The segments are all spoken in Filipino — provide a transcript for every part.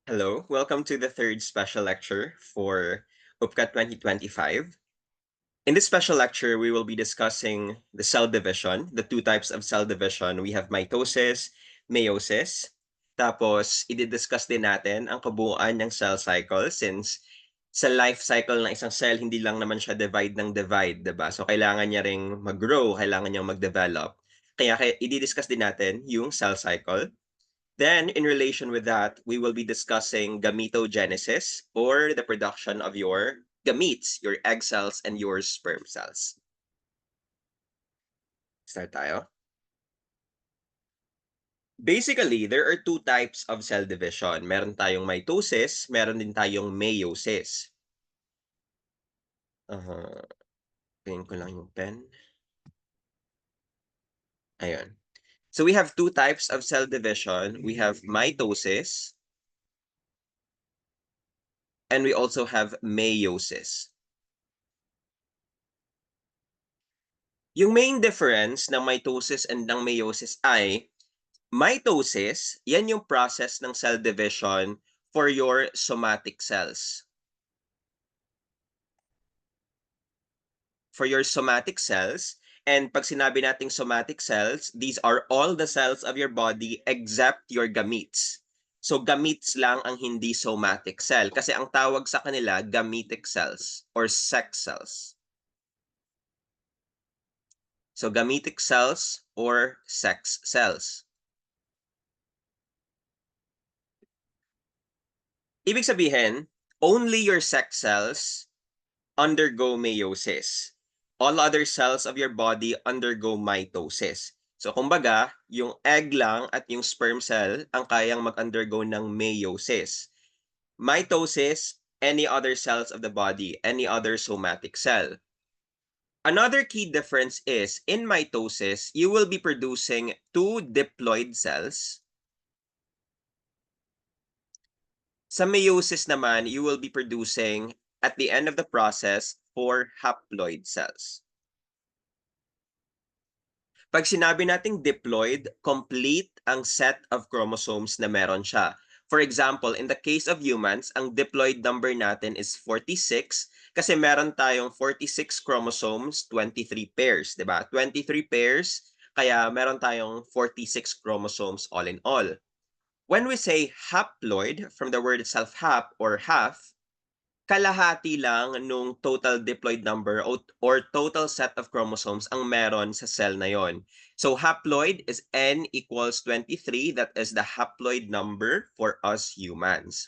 Hello, welcome to the third special lecture for UPCA 2025. In this special lecture, we will be discussing the cell division, the two types of cell division. We have mitosis, meiosis. Tapos, i-discuss din natin ang kabuuan ng cell cycle since sa life cycle ng isang cell, hindi lang naman siya divide ng divide, diba? So, kailangan niya ring mag-grow, kailangan niya mag-develop. Kaya i-discuss din natin yung cell cycle. Then, in relation with that, we will be discussing gametogenesis or the production of your gametes, your egg cells and your sperm cells. Start tayo. Basically, there are two types of cell division. Meron tayong mitosis, meron din tayong meiosis. Tingin ko lang yung pen. Ayun. So we have two types of cell division. We have mitosis and we also have meiosis. Yung main difference ng mitosis and ng meiosis ay mitosis, yan yung process ng cell division for your somatic cells. For your somatic cells, and pag sinabi nating somatic cells, these are all the cells of your body except your gametes. So gametes lang ang hindi somatic cell kasi ang tawag sa kanila gametic cells or sex cells. So gametic cells or sex cells. Ibig sabihin, only your sex cells undergo meiosis. All other cells of your body undergo mitosis. So kumbaga, yung egg lang at yung sperm cell ang kayang mag-undergo ng meiosis. Mitosis, any other cells of the body, any other somatic cell. Another key difference is, in mitosis, you will be producing two diploid cells. Sa meiosis naman, you will be producing, at the end of the process, four haploid cells. Pag sinabi nating diploid, complete ang set of chromosomes na meron siya. For example, in the case of humans, ang diploid number natin is 46 kasi meron tayong 46 chromosomes, 23 pairs, 'di ba? 23 pairs, kaya meron tayong 46 chromosomes all in all. When we say haploid, from the word itself hap or half, kalahati lang nung total diploid number or total set of chromosomes ang meron sa cell na yon. So haploid is N equals 23. That is the haploid number for us humans.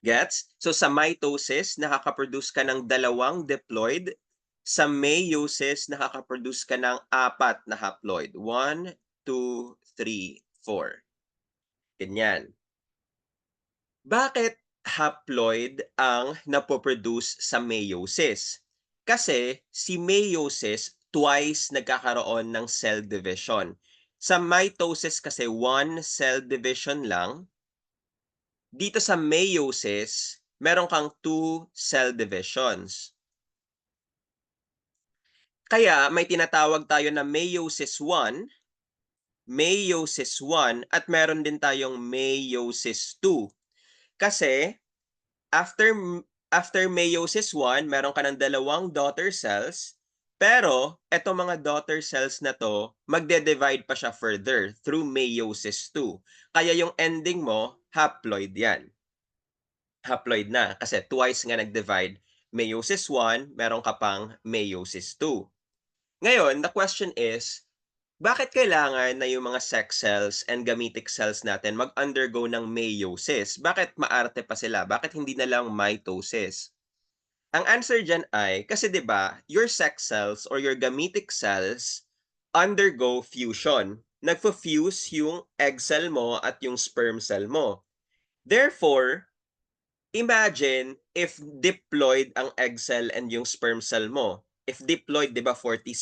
Gets? So sa mitosis, nakakaproduce ka ng dalawang diploid. Sa meiosis, nakakaproduce ka ng apat na haploid. 1, 2, 3, 4. Ganyan. Bakit haploid ang napoproduce sa meiosis? Kasi si meiosis twice nagkakaroon ng cell division. Sa mitosis kasi one cell division lang. Dito sa meiosis, meron kang two cell divisions. Kaya may tinatawag tayo na meiosis 1, at meron din tayong meiosis 2. Kasi after meiosis 1, meron ka ng dalawang daughter cells, pero etong mga daughter cells na to, magde-divide pa siya further through meiosis 2. Kaya yung ending mo, haploid yan. Haploid na kasi twice nga nag-divide. Meiosis 1, meron ka pang meiosis 2. Ngayon, the question is, bakit kailangan na yung mga sex cells and gametic cells natin mag-undergo ng meiosis? Bakit maarte pa sila? Bakit hindi na lang mitosis? Ang answer dyan ay, kasi 'di ba, your sex cells or your gametic cells undergo fusion. Nagfo-fuse yung egg cell mo at yung sperm cell mo. Therefore, imagine if diploid ang egg cell and yung sperm cell mo. If diploid, 'di ba, 46.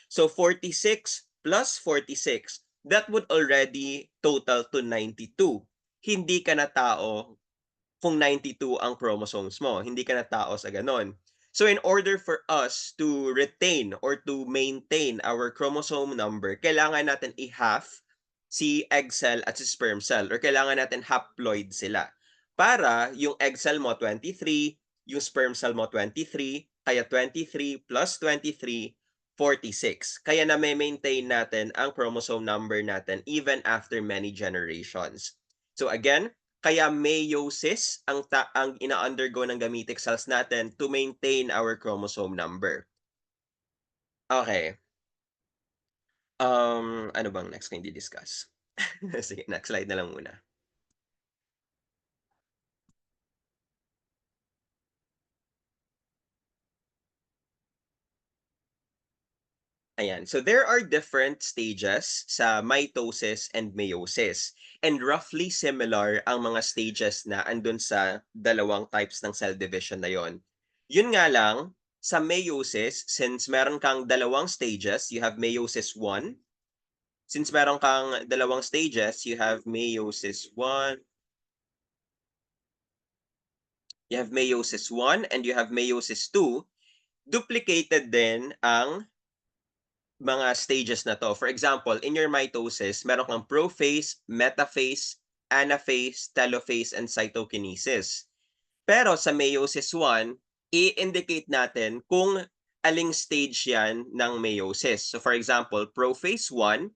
So 46 plus 46, that would already total to 92. Hindi ka na tao kung 92 ang chromosomes mo. Hindi ka na tao sa ganon. So in order for us to retain or to maintain our chromosome number, kailangan natin i-half si egg cell at si sperm cell or kailangan natin haploid sila. Para yung egg cell mo 23, yung sperm cell mo 23, kaya 23 plus 23, 46. Kaya na-maintain natin ang chromosome number natin even after many generations. So again, kaya meiosis ang ina-undergo ng gametic cells natin to maintain our chromosome number. Okay. Ano bang next na i-di-discuss? Sige, next slide na lang muna. Ayan. So there are different stages sa mitosis and meiosis. And roughly similar ang mga stages na andun sa dalawang types ng cell division na yon. Yun nga lang, sa meiosis, since meron kang dalawang stages, you have meiosis 1. Since meron kang dalawang stages, you have meiosis 1, you have meiosis 1, and you have meiosis 2, duplicated din ang mga stages na 'to. For example, in your mitosis, meron kang prophase, metaphase, anaphase, telophase, and cytokinesis. Pero sa meiosis 1, i-indicate natin kung aling stage yan ng meiosis. So for example, prophase 1,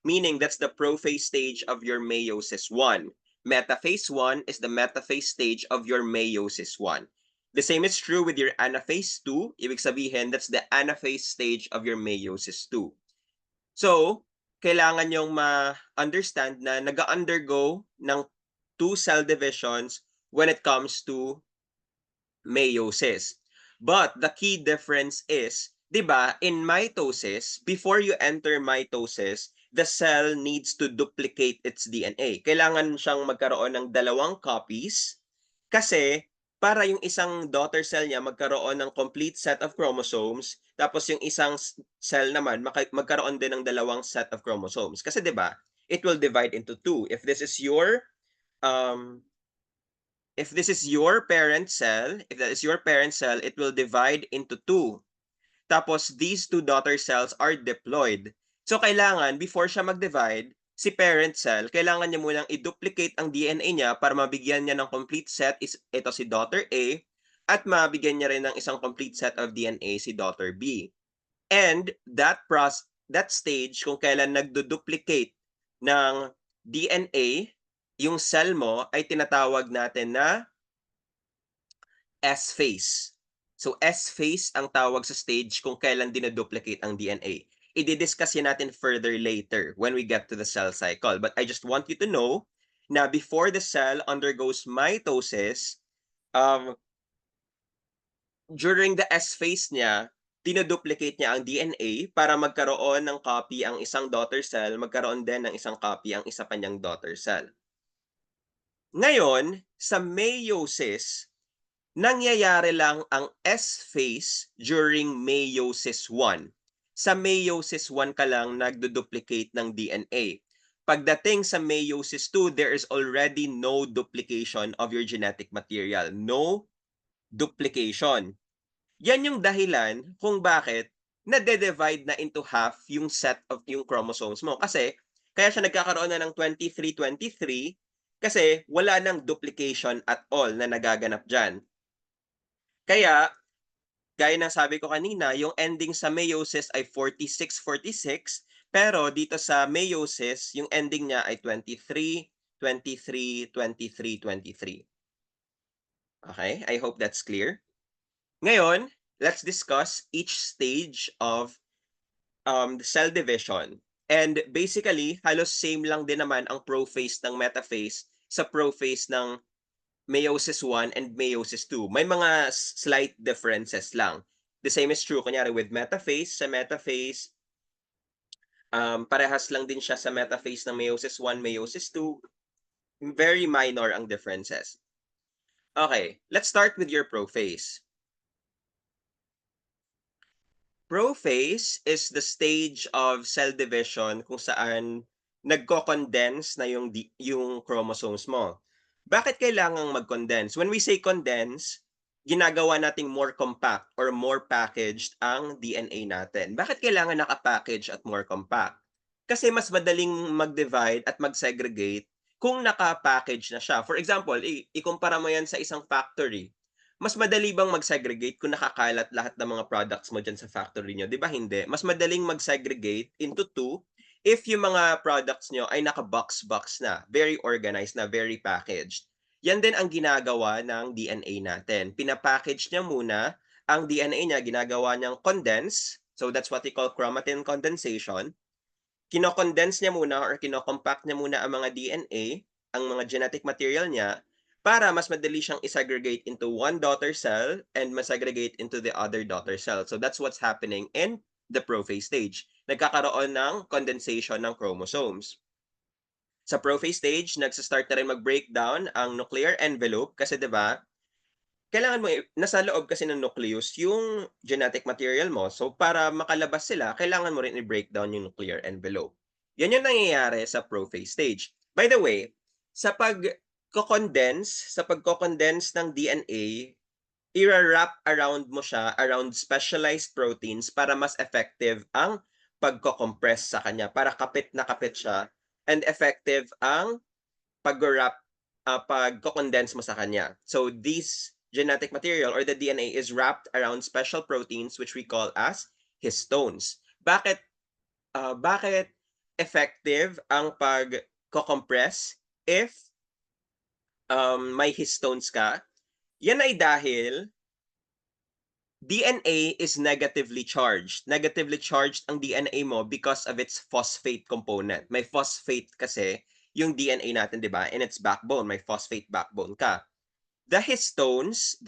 meaning that's the prophase stage of your meiosis 1. Metaphase 1 is the metaphase stage of your meiosis 1. The same is true with your anaphase 2. Ibig sabihin, that's the anaphase stage of your meiosis 2. So, kailangan yung ma-understand na nag-undergo ng two cell divisions when it comes to meiosis. But the key difference is, 'di ba, in mitosis, before you enter mitosis, the cell needs to duplicate its DNA. Kailangan siyang magkaroon ng dalawang copies kasi para yung isang daughter cell niya magkaroon ng complete set of chromosomes, tapos yung isang cell naman magkaroon din ng dalawang set of chromosomes. Kasi 'di ba, it will divide into two. Um if this is your parent cell, if that is your parent cell, it will divide into two. Tapos these two daughter cells are diploid. So kailangan before siya mag-divide, si parent cell, kailangan niya munang i-duplicate ang DNA niya para mabigyan niya ng complete set ito si daughter A at mabigyan niya rin ng isang complete set of DNA si daughter B. And that stage kung kailan nagdo-duplicate ng DNA, yung cell mo ay tinatawag natin na S-phase. So S-phase ang tawag sa stage kung kailan dinoduplicate ang DNA. I-discuss yan natin further later when we get to the cell cycle. But I just want you to know na before the cell undergoes mitosis, during the S-phase niya, dinoduplicate niya ang DNA para magkaroon ng copy ang isang daughter cell, magkaroon din ng isang copy ang isa pa niyang daughter cell. Ngayon, sa meiosis, nangyayari lang ang S-phase during meiosis 1. Sa meiosis 1 ka lang nagdo-duplicate ng DNA. Pagdating sa meiosis 2, there is already no duplication of your genetic material. No duplication. Yan yung dahilan kung bakit nade-divide na into half yung set of yung chromosomes mo. Kasi, kaya siya nagkakaroon na ng 23-23 kasi wala nang duplication at all na nagaganap dyan. Kaya, gaya ng sabi ko kanina, yung ending sa meiosis ay 46-46, pero dito sa meiosis, yung ending niya ay 23, 23, 23, 23. Okay? I hope that's clear. Ngayon, let's discuss each stage of the cell division. And basically, halos same lang din naman ang prophase ng metaphase sa prophase ng meiosis 1 and meiosis 2. May mga slight differences lang. The same is true, kunyari with metaphase. Sa metaphase, parehas lang din siya sa metaphase ng meiosis 1, meiosis 2. Very minor ang differences. Okay, let's start with your prophase. Prophase is the stage of cell division kung saan nagko-condense na yung chromosomes mo. Bakit kailangang mag-condense? When we say condense, ginagawa nating more compact or more packaged ang DNA natin. Bakit kailangan naka-package at more compact? Kasi mas madaling mag-divide at mag-segregate kung naka-package na siya. For example, ikumpara mo 'yan sa isang factory. Mas madali bang mag-segregate kung nakakalat lahat ng mga products mo diyan sa factory niyo, 'di ba hindi? Mas madaling mag-segregate into two if yung mga products niyo ay naka-box-box na, very organized na, very packaged. 'Yan din ang ginagawa ng DNA natin. Pina-package niya muna ang DNA niya, ginagawa niyang condense, so that's what we call chromatin condensation. Kino-condense niya muna or kino-compact niya muna ang mga DNA, ang mga genetic material niya, para mas madali siyang i-segregate into one daughter cell and ma-segregate into the other daughter cell. So that's what's happening in the prophase stage. Nagkakaroon ng condensation ng chromosomes. Sa prophase stage, nagsa-start na rin mag-breakdown ang nuclear envelope kasi 'di ba, kailangan mo nasa loob kasi ng nucleus yung genetic material mo. So, para makalabas sila, kailangan mo rin i-breakdown yung nuclear envelope. Yan yung nangyayari sa prophase stage. By the way, sa pagko-condense ng DNA, ira-wrap around mo siya around specialized proteins para mas effective ang pagko-compress sa kanya, para kapit na kapit siya and effective ang pag-wrap, pagko-condense mo sa kanya. So this genetic material or the DNA is wrapped around special proteins which we call as histones. Bakit effective ang pagko-compress if may histones ka? Yan ay dahil DNA is negatively charged. Negatively charged ang DNA mo because of its phosphate component. May phosphate kasi yung DNA natin, 'di ba? In its backbone, may phosphate backbone ka. The histones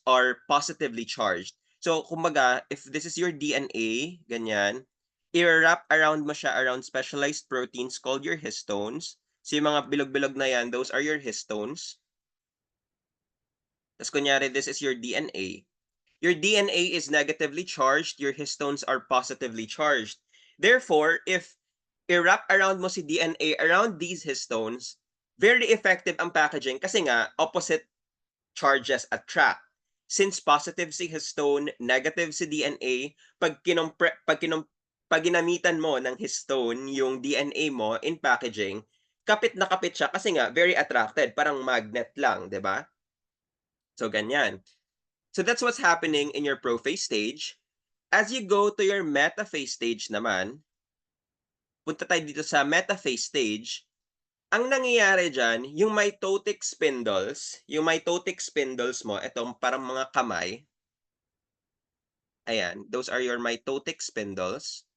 are positively charged. So, kumbaga, if this is your DNA, ganyan, i-wrap around mo siya around specialized proteins called your histones. So, yung mga bilog-bilog na yan, those are your histones. Tapos kunyari, this is your DNA. Your DNA is negatively charged, your histones are positively charged. Therefore, if i-wrap around mo si DNA around these histones, very effective ang packaging kasi nga opposite charges attract. Since positive si histone, negative si DNA, pag ginamitan mo ng histone yung DNA mo in packaging, kapit na kapit siya kasi nga very attracted, parang magnet lang, 'di ba? So ganyan. So that's what's happening in your prophase stage. As you go to your metaphase stage naman, punta tayo dito sa metaphase stage. Ang nangyayari diyan, yung mitotic spindles mo, itong parang mga kamay, ayan, those are your mitotic spindles.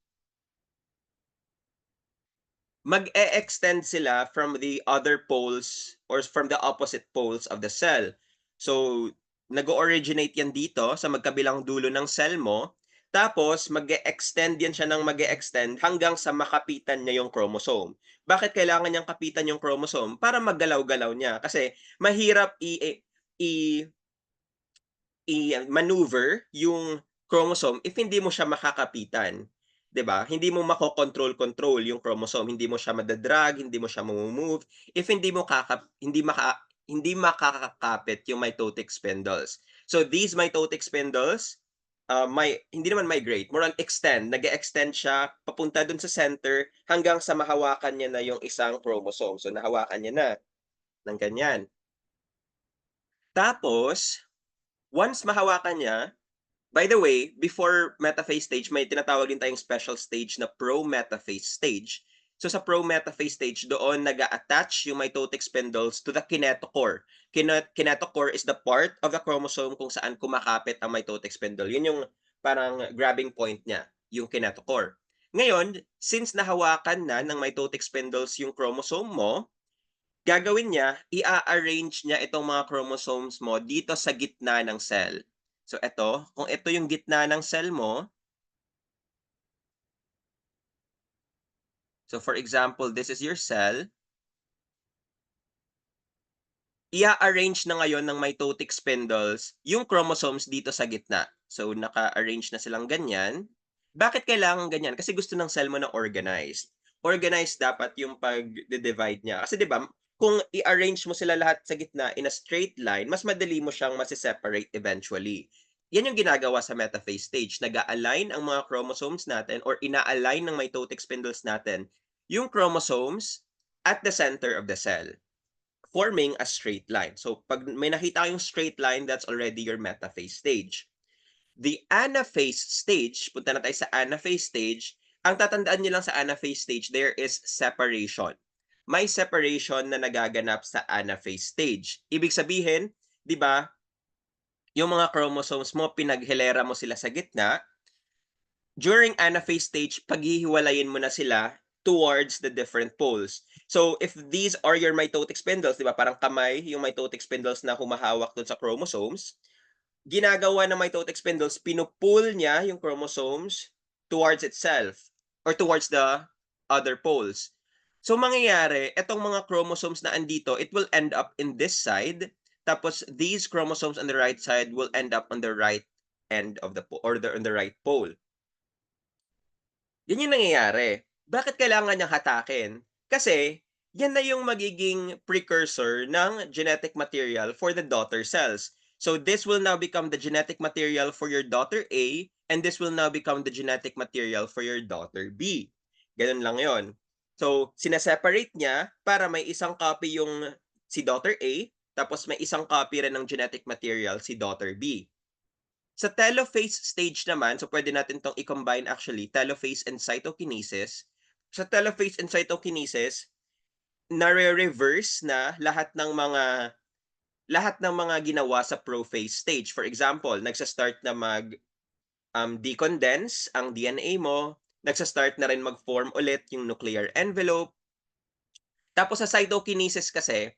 Mag-e-extend sila from the other poles or from the opposite poles of the cell. So, nag-o-originate yan dito sa magkabilang dulo ng cell mo, tapos mag-e-extend yan siya ng mag-e-extend hanggang sa makapitan niya yung chromosome. Bakit kailangan niyang kapitan yung chromosome? Para maggalaw-galaw niya kasi mahirap i i-maneuver yung chromosome if hindi mo siya makakapitan, 'di ba? Hindi mo mako-control yung chromosome, hindi mo siya mada-drag, hindi mo siya mamo-move if hindi makakakapit yung mitotic spindles. So these mitotic spindles, hindi naman migrate, more on extend, nag-e-extend siya papunta dun sa center hanggang sa mahawakan niya na yung isang chromosome. So nahawakan niya na ng ganyan. Tapos, once mahawakan niya, by the way, before metaphase stage, may tinatawag din tayong special stage na pro-metaphase stage. So sa pro-metaphase stage, doon nag-a-attach yung mitotic spindles to the kinetochore. Kinetochore is the part of the chromosome kung saan kumakapit ang mitotic spindle. Yun yung parang grabbing point niya, yung kinetochore. Ngayon, since nahawakan na ng mitotic spindles yung chromosome mo, gagawin niya, i-a-arrange niya itong mga chromosomes mo dito sa gitna ng cell. So eto, kung ito yung gitna ng cell mo, so for example, this is your cell, i-a-arrange na ngayon ng mitotic spindles yung chromosomes dito sa gitna. So naka-arrange na silang ganyan. Bakit kailangan ganyan? Kasi gusto ng cell mo na organized. Organized dapat yung pag-divide niya. Kasi 'di ba, kung i-arrange mo sila lahat sa gitna in a straight line, mas madali mo siyang mase-separate eventually. Yan yung ginagawa sa metaphase stage, nag-a-align ang mga chromosomes natin or ina-align ng mitotic spindles natin yung chromosomes at the center of the cell, forming a straight line. So 'pag may nakita kayong straight line, that's already your metaphase stage. The anaphase stage, punta na tayo sa anaphase stage. Ang tatandaan niyo lang sa anaphase stage, there is separation. May separation na nagaganap sa anaphase stage. Ibig sabihin, 'di ba, yung mga chromosomes mo pinaghilera mo sila sa gitna, during anaphase stage paghihiwalayin mo na sila towards the different poles. So if these are your mitotic spindles, 'di ba, parang kamay yung mitotic spindles na humahawak dun sa chromosomes, ginagawa ng mitotic spindles, pinupull niya yung chromosomes towards itself or towards the other poles. So mangyayari, etong mga chromosomes na andito, it will end up in this side, tapos these chromosomes on the right side will end up on the right end of the on the right pole. Yan yung nangyayari. Bakit kailangan niyang hatakin? Kasi yan na yung magiging precursor ng genetic material for the daughter cells. So this will now become the genetic material for your daughter A, and this will now become the genetic material for your daughter B. Ganun lang yon. So sineseparate niya para may isang copy yung si daughter A, tapos may isang copy rin ng genetic material si daughter B. Sa telophase stage naman, so pwede natin 'tong i-combine actually, telophase and cytokinesis. Sa telophase and cytokinesis, nare-reverse na lahat ng mga ginawa sa prophase stage. For example, nagsa-start na decondense ang DNA mo, nagsa-start na rin mag-form ulit yung nuclear envelope. Tapos sa cytokinesis kasi,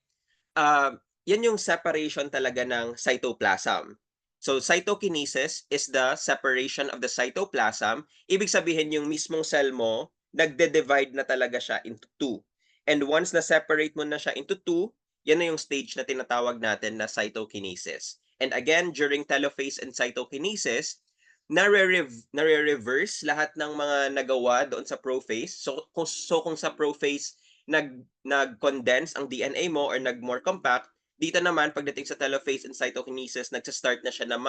yan yung separation talaga ng cytoplasm. So cytokinesis is the separation of the cytoplasm. Ibig sabihin yung mismong cell mo, nagde-divide na talaga siya into two. And once na-separate mo na siya into two, yan na yung stage na tinatawag natin na cytokinesis. And again, during telophase and cytokinesis, nare-reverse lahat ng mga nagawa doon sa prophase. So kung sa prophase nag-condense ang DNA mo or nag-more compact, dito naman pagdating sa telophase and cytokinesis, nagsa-start na siya na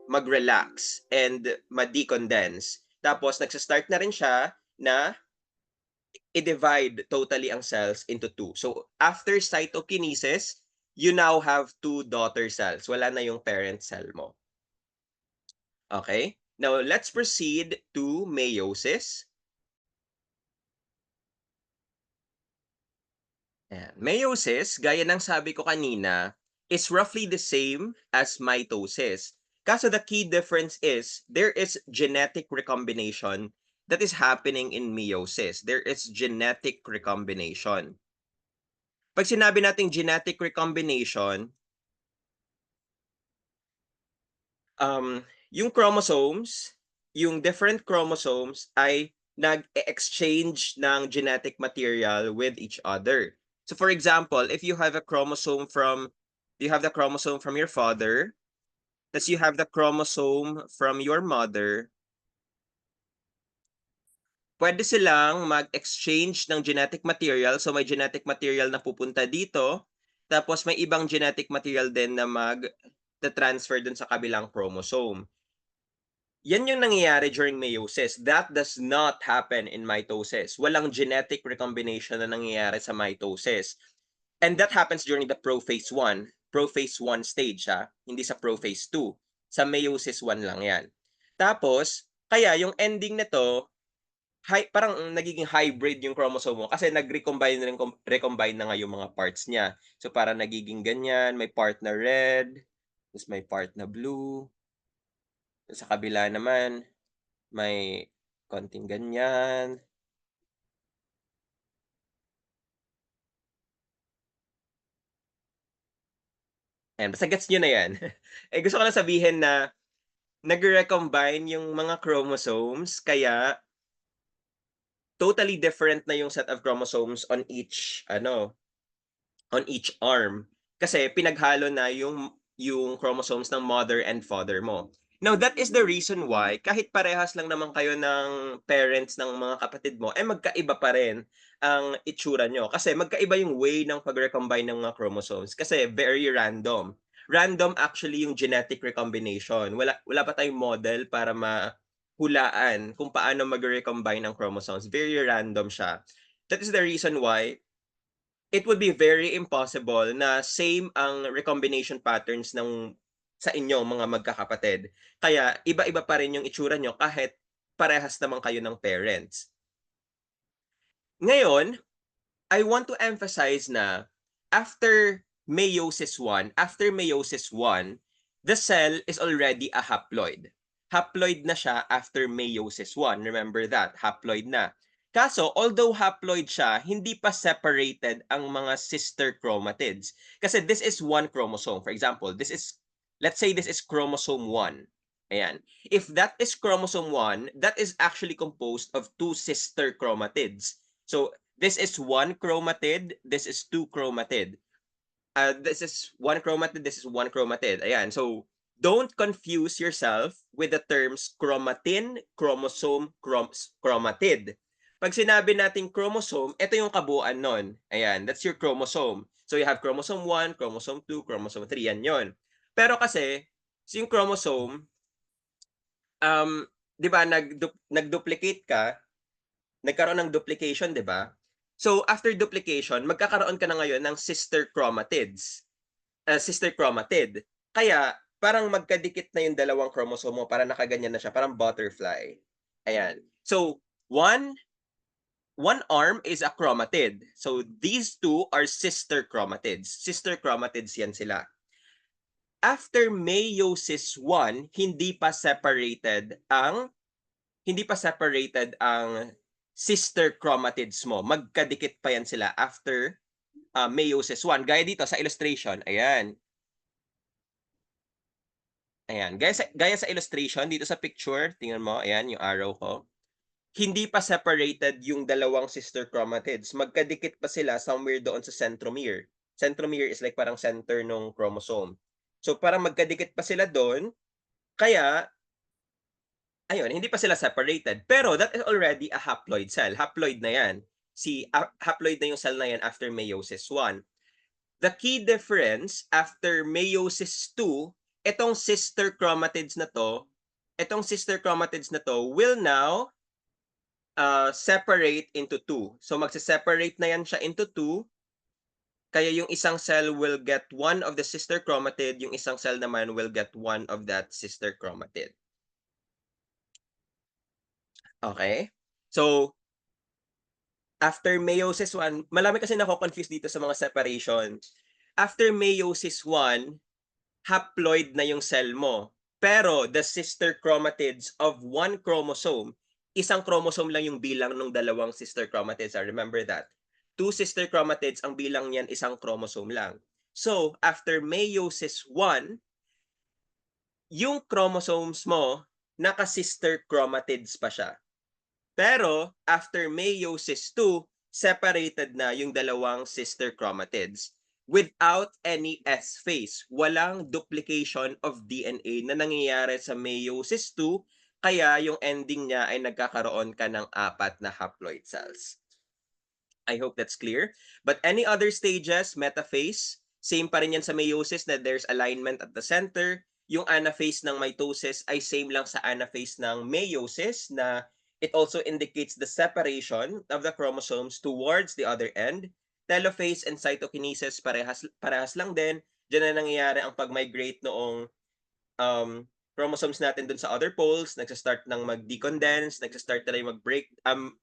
mag-relax and ma-decondense. Tapos nagsa-start na rin siya na i-divide totally ang cells into two. So after cytokinesis, you now have two daughter cells. Wala na yung parent cell mo. Okay? Now let's proceed to meiosis. Ayan. Meiosis, gaya ng sabi ko kanina, is roughly the same as mitosis. Kaso the key difference is there is genetic recombination that is happening in meiosis. There is genetic recombination. Pag sinabi nating genetic recombination, yung chromosomes, yung different chromosomes ay nag-exchange ng genetic material with each other. So for example, if you have the chromosome from your father, tas you have the chromosome from your mother, pwede silang mag-exchange ng genetic material. So may genetic material na pupunta dito, tapos may ibang genetic material din na mag-transfer dun sa kabilang chromosome. Yan yung nangyayari during meiosis. That does not happen in mitosis. Walang genetic recombination na nangyayari sa mitosis. And that happens during the prophase 1. Prophase 1 stage, hindi sa prophase 2. Sa meiosis 1 lang yan. Tapos, kaya yung ending nito, parang nagiging hybrid yung chromosome mo kasi nag-recombine na nga yung mga parts niya. So parang nagiging ganyan, may part na red, tapos may part na blue. Sa kabila naman, may konting ganyan. Ayan, basta gets nyo na yan. Gusto ko lang sabihin na nag-recombine yung mga chromosomes, kaya totally different na yung set of chromosomes on each arm. Kasi pinaghalo na yung chromosomes ng mother and father mo. Now, that is the reason why kahit parehas lang naman kayo ng parents ng mga kapatid mo, magkaiba pa rin ang itsura nyo. Kasi magkaiba yung way ng pag-recombine ng mga chromosomes. Kasi very random. random actually yung genetic recombination. Wala pa tayong model para mahulaan kung paano mag-recombine ang chromosomes. Very random siya. That is the reason why it would be very impossible na same ang recombination patterns sa inyo mga magkakapatid. Kaya iba-iba pa rin yung itsura nyo kahit parehas naman kayo ng parents. Ngayon, I want to emphasize na after meiosis 1, the cell is already a haploid. Haploid na siya after meiosis 1. Remember that, haploid na. Kaso, although haploid siya, hindi pa separated ang mga sister chromatids. Kasi this is one chromosome. For example, let's say this is chromosome 1. Ayan. If that is chromosome 1, that is actually composed of two sister chromatids. So, this is one chromatid, this is two chromatid. This is one chromatid, this is one chromatid. Ayan. So, don't confuse yourself with the terms chromatin, chromosome, chromatid. Pag sinabi natin chromosome, ito yung kabuuan nun. Ayan, that's your chromosome. So, you have chromosome 1, chromosome 2, chromosome 3, yan yun. Pero kasi, yung chromosome, di ba, nag-duplicate ka, nagkaroon ng duplication, di ba? So, after duplication, magkakaroon ka na ngayon ng sister chromatids. Sister chromatid. Kaya, parang magkadikit na yung dalawang chromosome mo, para nakaganyan na siya, parang butterfly. Ayan. So, one arm is a chromatid. So, these two are sister chromatids. Sister chromatids yan sila. After meiosis 1, hindi pa separated ang sister chromatids mo. Magkadikit pa yan sila after meiosis 1. Gaya dito sa illustration. Ayan. Ayan. Gaya sa illustration, dito sa picture, tingnan mo, ayan, yung arrow ko. Hindi pa separated yung dalawang sister chromatids. Magkadikit pa sila somewhere doon sa centromere. Centromere is like parang center ng chromosome. So, parang magkadikit pa sila doon. Kaya, ayun, hindi pa sila separated. Pero that is already a haploid cell. Haploid na yan. Haploid na yung cell na yan after meiosis 1. The key difference after meiosis 2, itong sister chromatids na to will now separate into two. So magse-separate na yan siya into two. Kaya yung isang cell will get one of the sister chromatid, yung isang cell naman will get one of that sister chromatid. Okay? So, after meiosis 1, malami kasi nako-confuse dito sa mga separation. After meiosis 1, haploid na yung cell mo. Pero the sister chromatids of one chromosome, isang chromosome lang yung bilang ng dalawang sister chromatids. Remember that. Two sister chromatids, ang bilang niyan isang chromosome lang. So, after meiosis 1, yung chromosomes mo, naka-sister chromatids pa siya. Pero, after meiosis 2, separated na yung dalawang sister chromatids without any S phase. Walang duplication of DNA na nangyayari sa meiosis 2, kaya yung ending niya ay nagkakaroon ka ng 4 na haploid cells. I hope that's clear. But any other stages, metaphase, same pa rin yan sa meiosis na there's alignment at the center. Yung anaphase ng mitosis ay same lang sa anaphase ng meiosis na it also indicates the separation of the chromosomes towards the other end. Telophase and cytokinesis parehas lang din. Diyan na nangyayari ang pag-migrate noong chromosomes natin dun sa other poles, nagsa-start ng mag-decondense, nagsa-start na mag-break,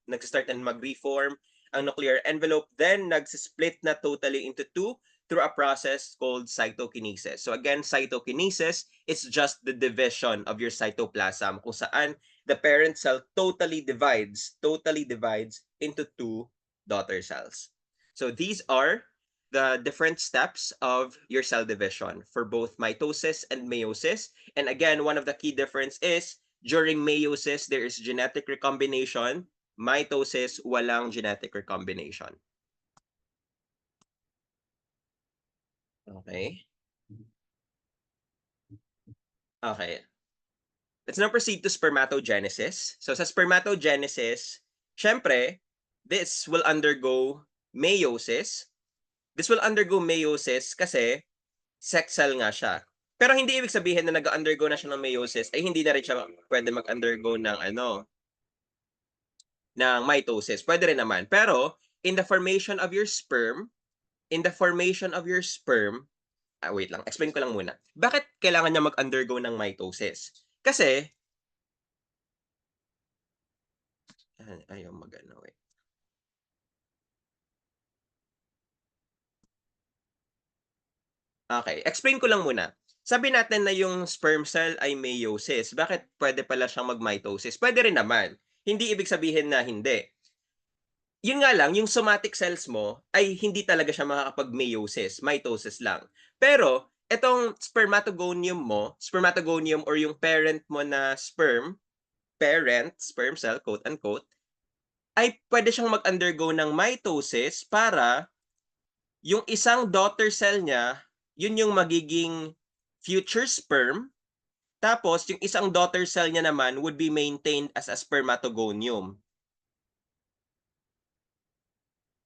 nagsa-start na mag-reform ang nuclear envelope, then nagsisplit na totally into two through a process called cytokinesis. So again, cytokinesis is just the division of your cytoplasm kung saan the parent cell totally divides into two daughter cells. So these are the different steps of your cell division for both mitosis and meiosis. And again, one of the key difference is during meiosis, there is genetic recombination. Mitosis, walang genetic recombination. Okay. Okay. Let's now proceed to spermatogenesis. So sa spermatogenesis, syempre, this will undergo meiosis. This will undergo meiosis kasi sex cell nga siya. Pero hindi ibig sabihin na nag-undergo na siya ng meiosis ay hindi na rin siya pwede mag-undergo ng ng mitosis. Pwede rin naman. Pero in the formation of your sperm, in the formation of your sperm, wait lang, explain ko lang muna. Bakit kailangan niya mag-undergo ng mitosis? Kasi, ayaw mag-ano, wait. Okay, explain ko lang muna. Sabi natin na yung sperm cell ay meiosis. Bakit pwede pala siyang mag-mitosis? Pwede rin naman. Hindi ibig sabihin na hindi. Yun nga lang, yung somatic cells mo ay hindi talaga siya makakapag-meiosis, mitosis lang. Pero etong spermatogonium mo, spermatogonium or yung parent mo na sperm, parent sperm cell, quote unquote, ay pwede siyang mag-undergo ng mitosis para yung isang daughter cell niya, yun yung magiging future sperm. Tapos, yung isang daughter cell niya naman would be maintained as a spermatogonium.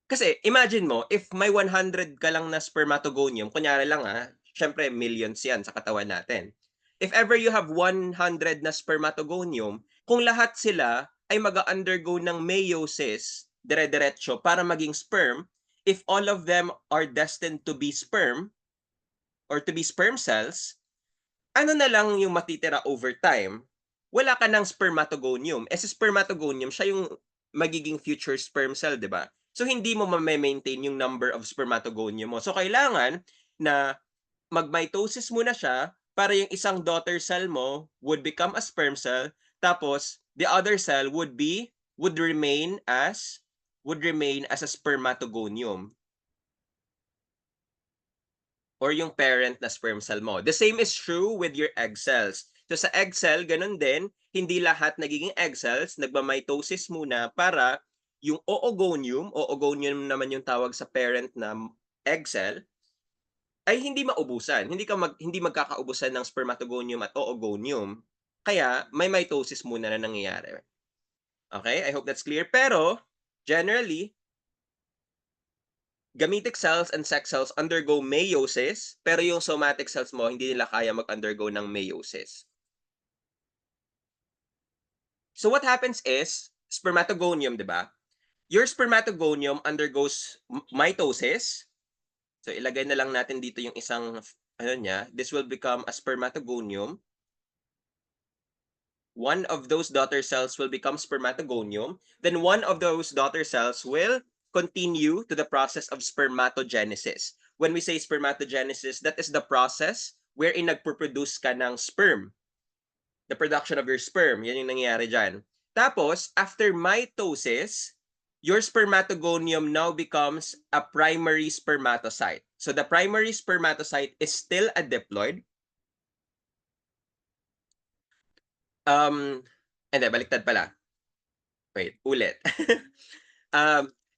Kasi, imagine mo, if may 100 ka lang na spermatogonium, kunyari lang syempre millions yan sa katawan natin. If ever you have 100 na spermatogonium, kung lahat sila ay mag-undergo ng meiosis, dire-diretso, para maging sperm, if all of them are destined to be sperm, or to be sperm cells, ano na lang yung matitira over time? Wala ka ng spermatogonium. Eh, sa spermatogonium, siya yung magiging future sperm cell, di ba? So, hindi mo ma-maintain yung number of spermatogonium mo. So, kailangan na mag-mitosis muna siya para yung isang daughter cell mo would become a sperm cell, tapos the other cell would remain as a spermatogonium or yung parent na sperm cell mo. The same is true with your egg cells. So sa egg cell, ganun din, hindi lahat nagiging egg cells, nagmamitosis muna para yung oogonium naman yung tawag sa parent na egg cell, ay hindi maubusan. Hindi magkakaubusan ng spermatogonium at oogonium. Kaya may mitosis muna na nangyayari. Okay? I hope that's clear. Pero generally, gametic cells and sex cells undergo meiosis, pero yung somatic cells mo, hindi nila kaya mag-undergo ng meiosis. So what happens is, spermatogonium, di ba? Your spermatogonium undergoes mitosis. So ilagay na lang natin dito yung isang, niya, this will become a spermatogonium. One of those daughter cells will become spermatogonium. Then one of those daughter cells will continue to the process of spermatogenesis. When we say spermatogenesis, that is the process wherein nagpo-produce ka ng sperm. The production of your sperm. Yan yung nangyayari dyan. Tapos, after mitosis, your spermatogonium now becomes a primary spermatocyte. So the primary spermatocyte is still a diploid. Hindi, baliktad pala. Wait, ulit.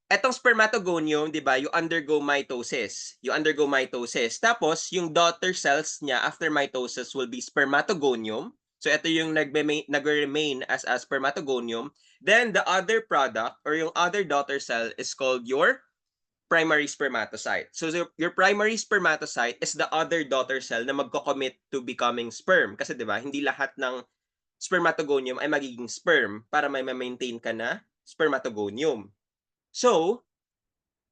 Etong spermatogonium, 'di ba, you undergo mitosis. You undergo mitosis. Tapos yung daughter cells niya after mitosis will be spermatogonium. So ito yung nagre-remain as a spermatogonium. Then the other product or yung other daughter cell is called your primary spermatocyte. So your primary spermatocyte is the other daughter cell na magko-commit to becoming sperm. Kasi 'di ba, hindi lahat ng spermatogonium ay magiging sperm para may ma-maintain ka na spermatogonium. So,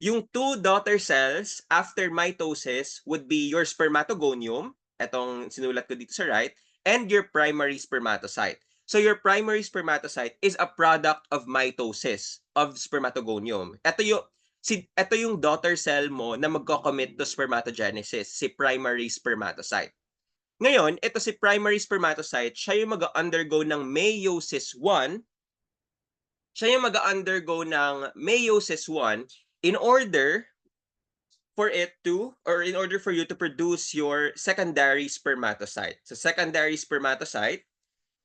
yung two daughter cells after mitosis would be your spermatogonium, etong sinulat ko dito sa right, and your primary spermatocyte. So your primary spermatocyte is a product of mitosis of spermatogonium. Ito yung daughter cell mo na magko-commit to spermatogenesis, si primary spermatocyte. Ngayon, ito si primary spermatocyte, siya yung mag-undergo ng meiosis 1. Siya yung mag-undergo ng meiosis 1 in order for you to produce your secondary spermatocyte. So secondary spermatocyte,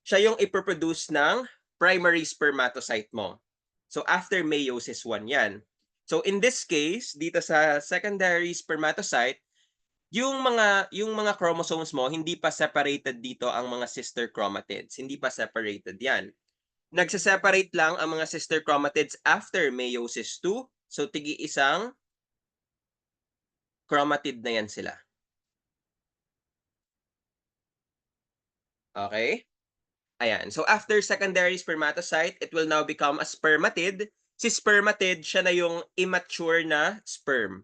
siya yung ipoproduce ng primary spermatocyte mo. So after meiosis 1 yan. So in this case, dito sa secondary spermatocyte, yung mga chromosomes mo, hindi pa separated dito ang mga sister chromatids. Hindi pa separated yan. Nagse-separate lang ang mga sister chromatids after meiosis 2. So, tigi-isang chromatid na yan sila. Okay? Ayan. So after secondary spermatocyte, it will now become a spermatid. Si spermatid, siya na yung immature na sperm.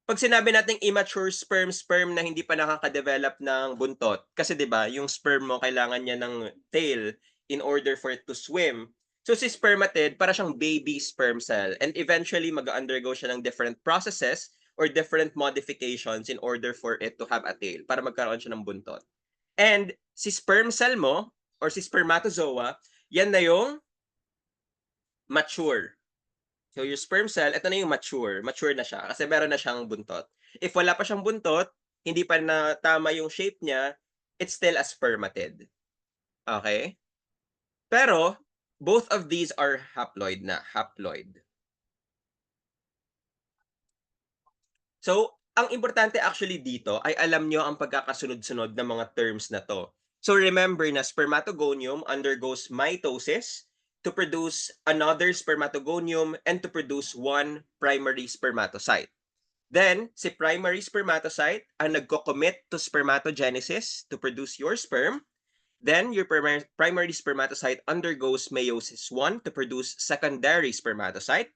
Pag sinabi nating immature sperm na hindi pa nakaka-develop ng buntot, kasi 'di ba, yung sperm mo kailangan niya ng tail in order for it to swim. So si spermatid para siyang baby sperm cell and eventually mag-undergo siya ng different processes or different modifications in order for it to have a tail para magkaroon siya ng buntot. And si sperm cell mo or si spermatozoa, yan na yung mature. So yung sperm cell, ito na yung mature. Mature na siya kasi meron na siyang buntot. If wala pa siyang buntot, hindi pa na tama yung shape niya, it's still a spermatid. Okay? Pero, both of these are haploid na. Haploid. So, ang importante actually dito ay alam nyo ang pagkakasunod-sunod ng mga terms na to. So remember na spermatogonium undergoes mitosis to produce another spermatogonium and to produce one primary spermatocyte. Then, si primary spermatocyte ang nagko-commit to spermatogenesis to produce your sperm. Then, your primary spermatocyte undergoes meiosis 1 to produce secondary spermatocyte.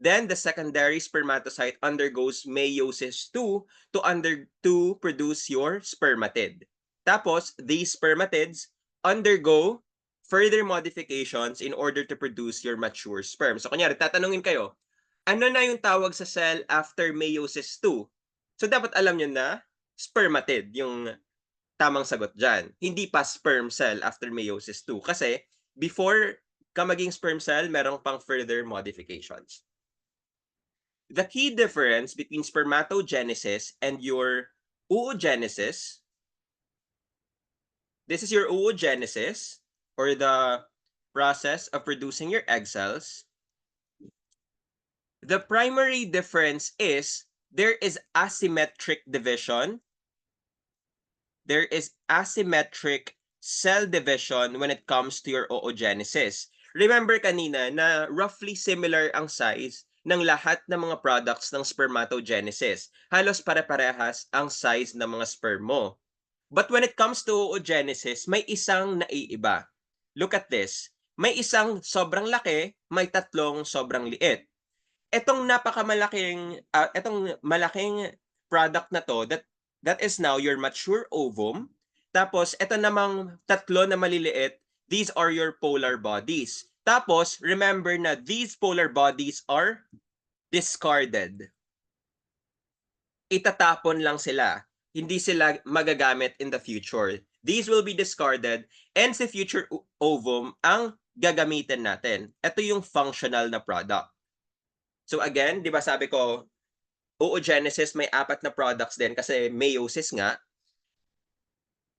Then, the secondary spermatocyte undergoes meiosis 2 to produce your spermatid. Tapos, these spermatids undergo further modifications in order to produce your mature sperm. So, kunyari, tatanungin kayo, ano na yung tawag sa cell after meiosis 2? So, dapat alam nyo na spermatid yung tamang sagot dyan. Hindi pa sperm cell after meiosis 2. Kasi before ka maging sperm cell, merong pang further modifications. The key difference between spermatogenesis and your oogenesis, this is your oogenesis or the process of producing your egg cells. The primary difference is there is asymmetric division. There is asymmetric cell division when it comes to your oogenesis. Remember kanina na roughly similar ang size ng lahat ng mga products ng spermatogenesis. Halos pare-parehas ang size ng mga sperm mo. But when it comes to oogenesis, may isang naiiba. Look at this. May isang sobrang laki, may tatlong sobrang liit. Etong etong malaking product na to that is now your mature ovum. Tapos eto namang tatlo na maliliit, these are your polar bodies. Tapos remember na these polar bodies are discarded. Itatapon lang sila. Hindi sila magagamit in the future. These will be discarded and sa future ovum ang gagamitin natin. Ito yung functional na product. So again, 'di ba sabi ko, oogenesis may 4 na products din kasi meiosis nga.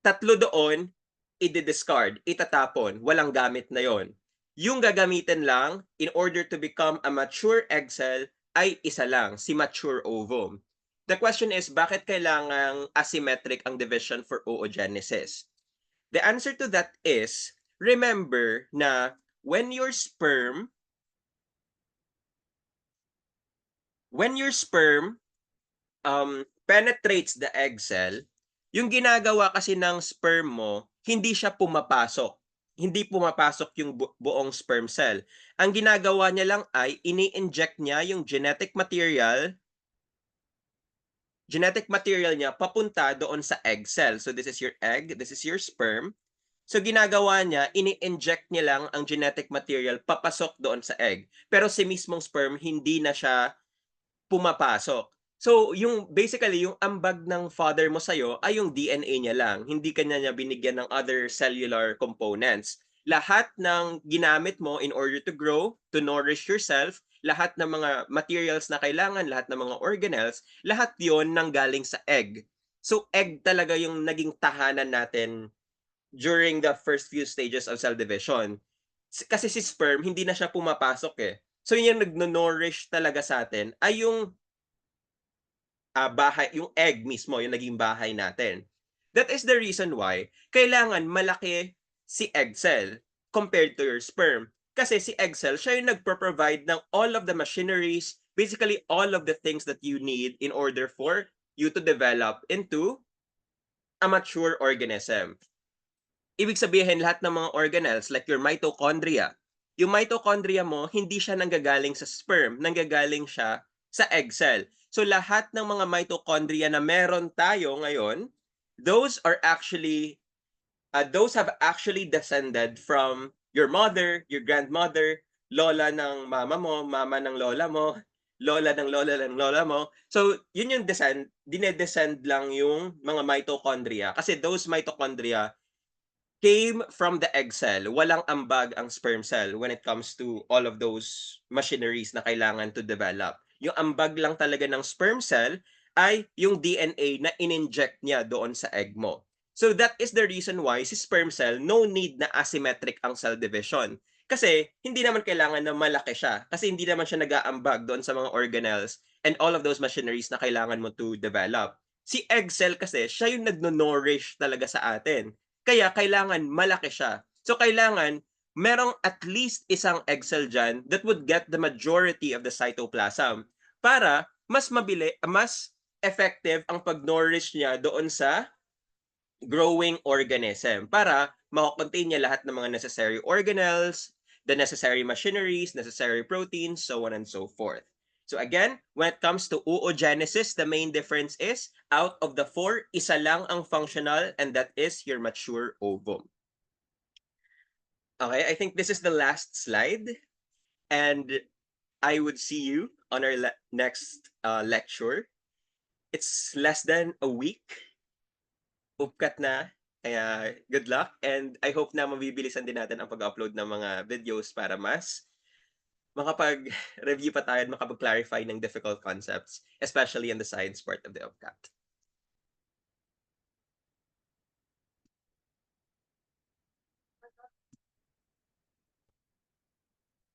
3 doon, i-discard, itatapon, walang gamit na 'yon. Yung gagamitin lang in order to become a mature egg cell ay isa lang, si mature ovum. The question is, bakit kailangang asymmetric ang division for oogenesis? The answer to that is, remember na when your sperm penetrates the egg cell, yung ginagawa kasi ng sperm mo, hindi siya pumapasok. Hindi pumapasok yung buong sperm cell. Ang ginagawa niya lang ay ini-inject niya yung genetic material niya papunta doon sa egg cell. So this is your egg, this is your sperm. So ginagawa niya, ini-inject niya lang ang genetic material papasok doon sa egg. Pero si mismong sperm, hindi na siya pumapasok. So, basically, yung ambag ng father mo sa'yo ay yung DNA niya lang. Hindi kanya niya binigyan ng other cellular components. Lahat ng ginamit mo in order to grow, to nourish yourself, lahat ng mga materials na kailangan, lahat ng mga organelles, lahat yon nanggaling sa egg. So, egg talaga yung naging tahanan natin during the first few stages of cell division. Kasi si sperm, hindi na siya pumapasok eh. So, yun yung nagno-nourish talaga sa atin ay yung bahay, yung egg mismo, yung naging bahay natin. That is the reason why kailangan malaki si egg cell compared to your sperm. Kasi si egg cell, siya yung nagpro-provide ng all of the machineries, basically all of the things that you need in order for you to develop into a mature organism. Ibig sabihin lahat ng mga organelles like your mitochondria, yung mitochondria mo hindi siya nanggagaling sa sperm, nanggagaling siya sa egg cell. So lahat ng mga mitochondria na meron tayo ngayon, those are actually those have actually descended from your mother, your grandmother, lola ng mama mo, mama ng lola mo, lola ng lola mo. So, yun yung dinedescend lang yung mga mitochondria kasi those mitochondria came from the egg cell. Walang ambag ang sperm cell when it comes to all of those machineries na kailangan to develop. Yung ambag lang talaga ng sperm cell ay yung DNA na in-inject niya doon sa egg mo. So that is the reason why si sperm cell, no need na asymmetric ang cell division. Kasi hindi naman kailangan na malaki siya. Kasi hindi naman siya nag-aambag doon sa mga organelles and all of those machineries na kailangan mo to develop. Si egg cell kasi, siya yung nagno-nourish talaga sa atin. Kaya kailangan malaki siya. So kailangan merong at least isang egg cell dyan that would get the majority of the cytoplasm para mas effective ang pag-nourish niya doon sa growing organism para mako-contain niya lahat ng mga necessary organelles, the necessary machineries, necessary proteins, so on and so forth. So again, when it comes to oogenesis, the main difference is out of the four, isa lang ang functional and that is your mature ovum. Okay, I think this is the last slide and I would see you on our next lecture. It's less than a week. Upkat na. Kaya good luck and I hope na mabibilisan din natin ang pag-upload ng mga videos para mas makapag-review pa tayo at makapag-clarify ng difficult concepts, especially in the science part of the UPCAT.